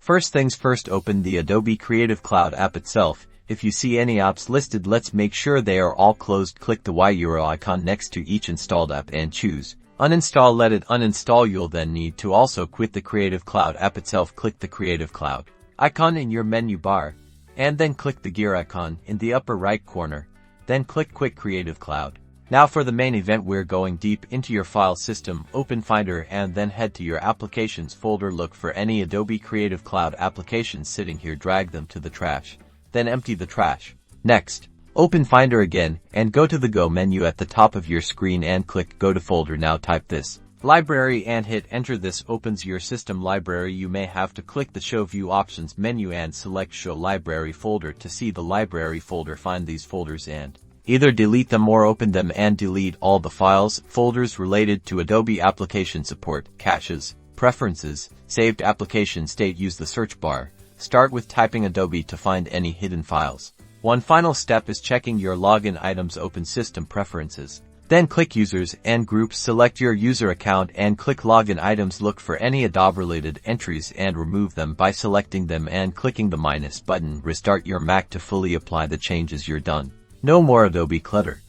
First things first, open the Adobe Creative Cloud app itself. If you see any apps listed, let's make sure they are all closed. Click the Y arrow icon next to each installed app and choose Uninstall. Let it uninstall. You'll then need to also quit the Creative Cloud app itself. Click the Creative Cloud icon in your menu bar, and then click the gear icon in the upper right corner. Then click Quit Creative Cloud. Now for the main event, we're going deep into your file system. Open Finder and then head to your Applications folder. Look for any Adobe Creative Cloud applications sitting here. Drag them to the trash. Then empty the trash. Next, open Finder again and go to the Go menu at the top of your screen and click Go to Folder. Now type this library and hit enter. This opens your system library. You may have to click the Show View Options menu and select Show Library Folder to see the library folder. Find these folders and either delete them or open them and delete all the files, folders related to Adobe Application Support, Caches, Preferences, Saved Application State. Use the search bar. Start with typing Adobe to find any hidden files. One final step is checking your login items. Open System Preferences. Then click Users and Groups. Select your user account and click Login Items. Look for any Adobe-related entries and remove them by selecting them and clicking the minus button. Restart your Mac to fully apply the changes. You're done. No more Adobe clutter.